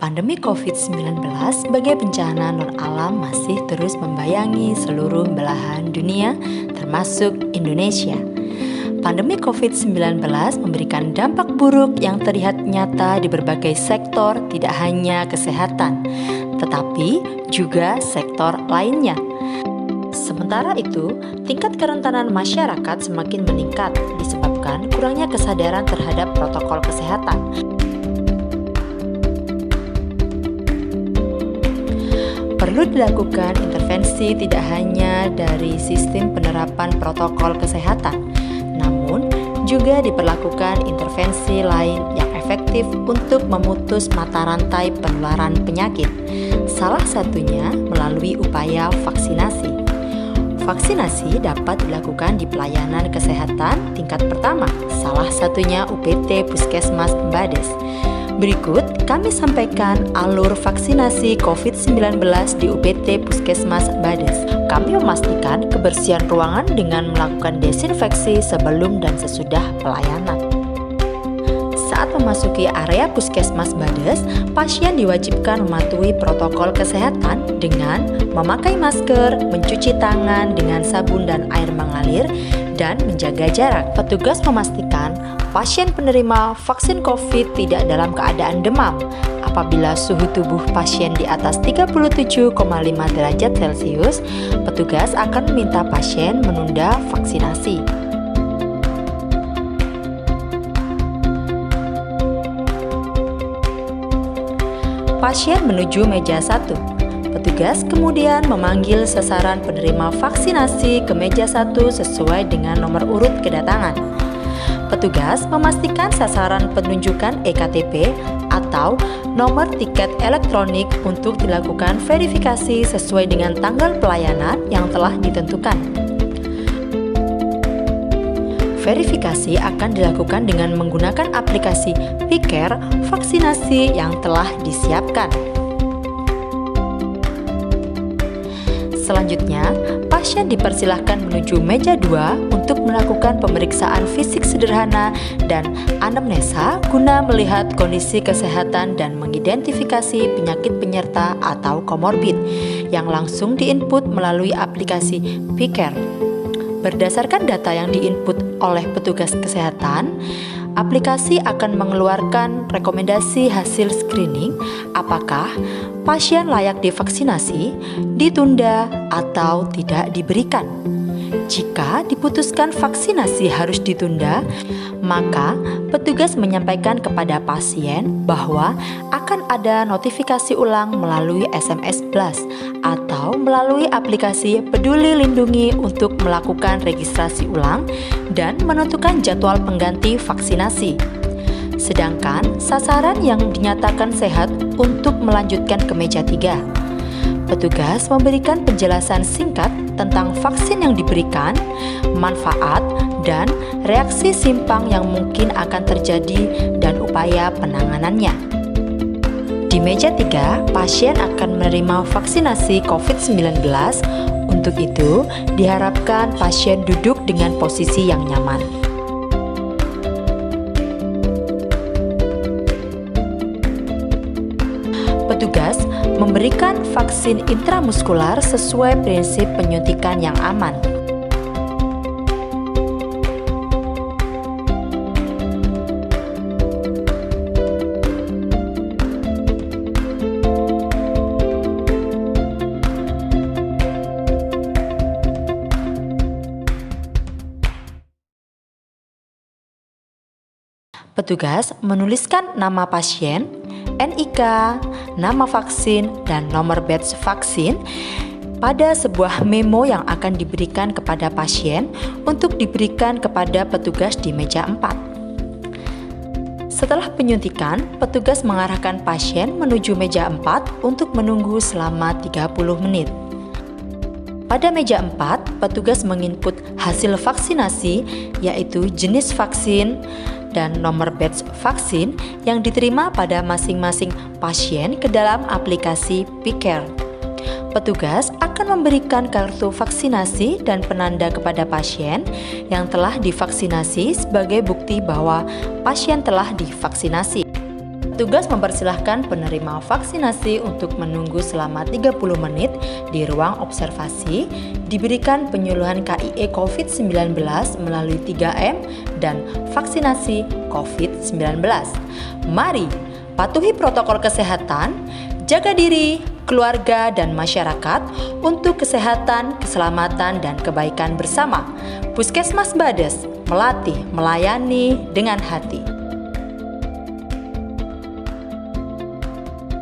Pandemi COVID-19 sebagai bencana non-alam masih terus membayangi seluruh belahan dunia, termasuk Indonesia. Pandemi COVID-19 memberikan dampak buruk yang terlihat nyata di berbagai sektor, tidak hanya kesehatan, tetapi juga sektor lainnya. Sementara itu, tingkat kerentanan masyarakat semakin meningkat disebabkan kurangnya kesadaran terhadap protokol kesehatan. Perlu dilakukan intervensi tidak hanya dari sistem penerapan protokol kesehatan, namun juga diperlakukan intervensi lain yang efektif untuk memutus mata rantai penularan penyakit. Salah satunya melalui upaya vaksinasi. Vaksinasi dapat dilakukan di pelayanan kesehatan tingkat pertama, salah satunya UPT Puskesmas Mbades. Berikut kami sampaikan alur vaksinasi COVID-19 di UPT Puskesmas Mbades. Kami memastikan kebersihan ruangan dengan melakukan desinfeksi sebelum dan sesudah pelayanan. Saat memasuki area Puskesmas Mbades, pasien diwajibkan mematuhi protokol kesehatan dengan memakai masker, mencuci tangan dengan sabun dan air mengalir, dan menjaga jarak. Petugas memastikan pasien penerima vaksin COVID tidak dalam keadaan demam. Apabila suhu tubuh pasien di atas 37,5 derajat Celcius, petugas akan meminta pasien menunda vaksinasi. Pasien menuju meja 1. Petugas kemudian memanggil sasaran penerima vaksinasi ke meja 1 sesuai dengan nomor urut kedatangan. Petugas memastikan sasaran penunjukan EKTP atau nomor tiket elektronik untuk dilakukan verifikasi sesuai dengan tanggal pelayanan yang telah ditentukan. Verifikasi akan dilakukan dengan menggunakan aplikasi Piker vaksinasi yang telah disiapkan. Selanjutnya, pasien dipersilahkan menuju meja 2 untuk melakukan pemeriksaan fisik sederhana dan anamnesa guna melihat kondisi kesehatan dan mengidentifikasi penyakit penyerta atau komorbid yang langsung diinput melalui aplikasi Piker. Berdasarkan data yang diinput oleh petugas kesehatan, aplikasi akan mengeluarkan rekomendasi hasil screening apakah pasien layak divaksinasi, ditunda, atau tidak diberikan. Jika diputuskan vaksinasi harus ditunda, maka petugas menyampaikan kepada pasien bahwa akan ada notifikasi ulang melalui SMS Blast atau melalui aplikasi Peduli Lindungi untuk melakukan registrasi ulang dan menentukan jadwal pengganti vaksinasi. Sedangkan sasaran yang dinyatakan sehat untuk melanjutkan ke meja 3. Petugas memberikan penjelasan singkat tentang vaksin yang diberikan, manfaat, dan reaksi simpang yang mungkin akan terjadi dan upaya penanganannya. Di meja 3, pasien akan menerima vaksinasi COVID-19. Untuk itu, diharapkan pasien duduk dengan posisi yang nyaman. Petugas memberikan vaksin intramuskular sesuai prinsip penyuntikan yang aman. Petugas menuliskan nama pasien, NIK, nama vaksin, dan nomor batch vaksin pada sebuah memo yang akan diberikan kepada pasien untuk diberikan kepada petugas di meja 4. Setelah penyuntikan, petugas mengarahkan pasien menuju meja 4 untuk menunggu selama 30 menit. Pada meja 4, petugas menginput hasil vaksinasi, yaitu jenis vaksin dan nomor batch vaksin yang diterima pada masing-masing pasien ke dalam aplikasi Piker. Petugas akan memberikan kartu vaksinasi dan penanda kepada pasien yang telah divaksinasi sebagai bukti bahwa pasien telah divaksinasi. Petugas mempersilahkan penerima vaksinasi untuk menunggu selama 30 menit di ruang observasi, diberikan penyuluhan KIE COVID-19 melalui 3M dan vaksinasi COVID-19. Mari patuhi protokol kesehatan, jaga diri, keluarga, dan masyarakat untuk kesehatan, keselamatan, dan kebaikan bersama. Puskesmas Bades melatih melayani dengan hati.